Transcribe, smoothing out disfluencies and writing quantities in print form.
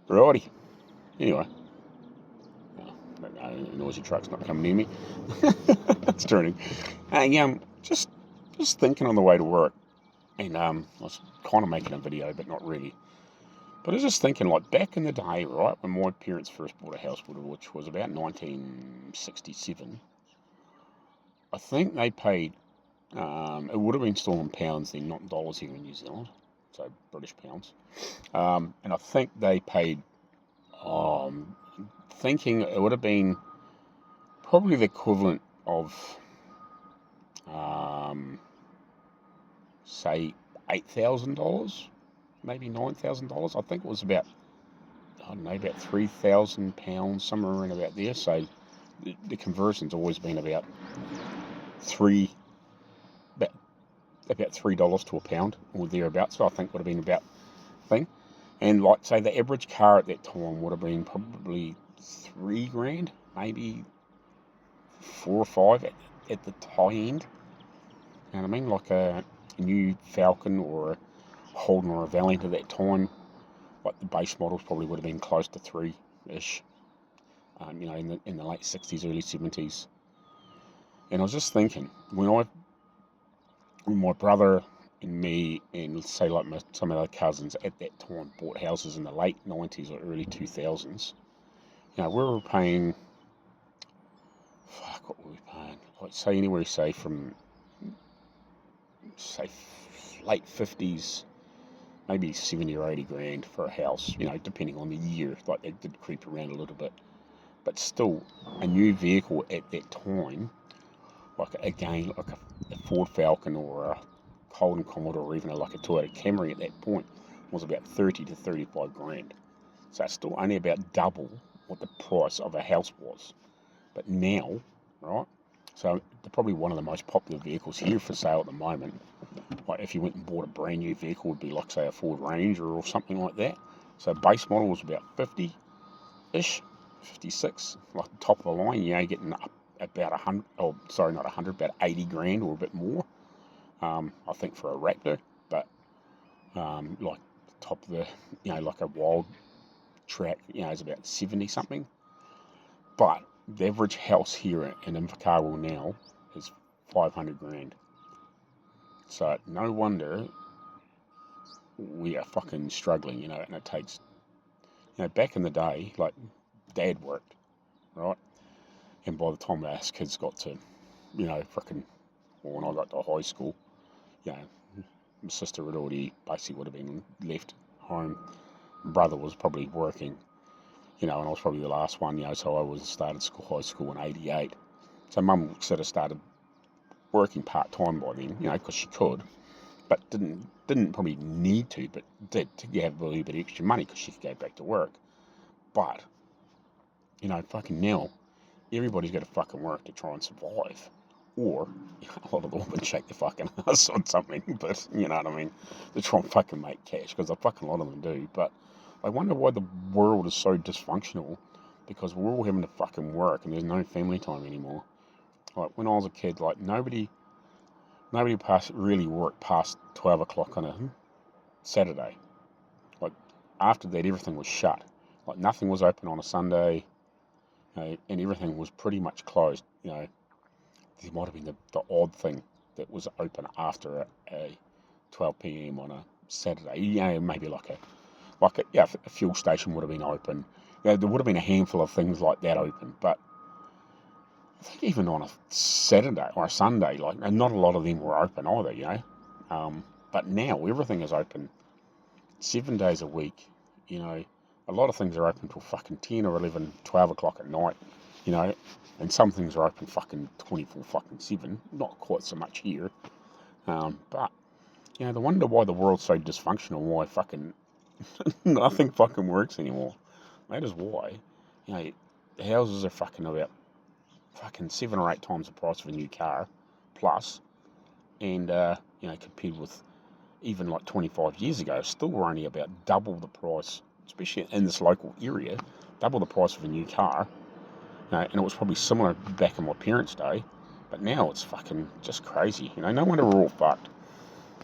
Righty. Anyway, noisy truck's not coming near me. It's turning. Hey, just thinking on the way to work, and I was kind of making a video, but not really. But I was just thinking, like back in the day, right, when my parents first bought a house, which was about 1967, I think they paid. It would have been still in pounds then, not dollars here in New Zealand, so British pounds. And I think they paid. Um, Thinking it would have been probably the equivalent of, um, say, $8,000, maybe $9,000. I think it was about, I don't know, about £3,000, somewhere around about there. So the conversion's always been three, about about $3 to a pound or thereabouts. So I think would have been about thing. And like say the average car at that time would have been probably 3 grand, maybe 4 or 5 at the high end. You know what I mean? Like a new Falcon or a Holden or a Valiant at that time, like the base models probably would have been close to three-ish. In the late '60s, early '70s. And I was just thinking, when my brother and me and say like some of our cousins at that time bought houses in the late '90s or early 2000s, we were paying, fuck, what were we paying? Like say anywhere, say from say late '50s, maybe 70 or 80 grand for a house, depending on the year. Like it did creep around a little bit. But still, a new vehicle at that time, like again, like a Ford Falcon or a Holden Commodore or even like a Toyota Camry at that point, was about 30 to 35 grand. So it's still only about double what the price of a house was. But now, right? So they're probably one of the most popular vehicles here for sale at the moment. Like if you went and bought a brand new vehicle, it would be like say a Ford Ranger or something like that. So base model was about 50-ish, 56, like the top of the line. Getting up about 100, oh sorry, not 100, about 80 grand or a bit more. I think for a Raptor, but like the top of the, like a wild track, is about 70 something. But the average house here in Invercargill now is 500 grand. So no wonder we are fucking struggling, and it takes, back in the day, like dad worked, right? And by the time our kids got to, freaking, well, when I got to high school, you know, my sister had already basically would have been left home. My brother was probably working, and I was probably the last one, so I started high school in '88. So mum sort of started working part-time by then, because she could, but didn't probably need to, but did to have a little bit of extra money because she could go back to work. But, fucking now, everybody's got to fucking work to try and survive. Or, a lot of them would shake the fucking ass on something, but, you know what I mean? To try and fucking make cash, because a fucking lot of them do. But I wonder why the world is so dysfunctional, because we're all having to fucking work, and there's no family time anymore. Like, when I was a kid, like, nobody really worked past 12 o'clock on a Saturday. Like, after that, everything was shut. Like, nothing was open on a Sunday, and everything was pretty much closed. There might have been the odd thing that was open after a 12 p.m. on a Saturday. Maybe like a fuel station would have been open. There would have been a handful of things like that open, but I think even on a Saturday or a Sunday, like, and not a lot of them were open either. But now everything is open 7 days a week. A lot of things are open till fucking 10 or 11, 12 o'clock at night. And some things are open fucking 24 fucking 7. Not quite so much here. But, the wonder why the world's so dysfunctional, why fucking nothing fucking works anymore. That is why, houses are fucking about fucking 7 or 8 times the price of a new car, plus, and, compared with even like 25 years ago, still were only about double the price, especially in this local area, double the price of a new car. And it was probably similar back in my parents' day, but now it's fucking just crazy. No wonder we're all fucked.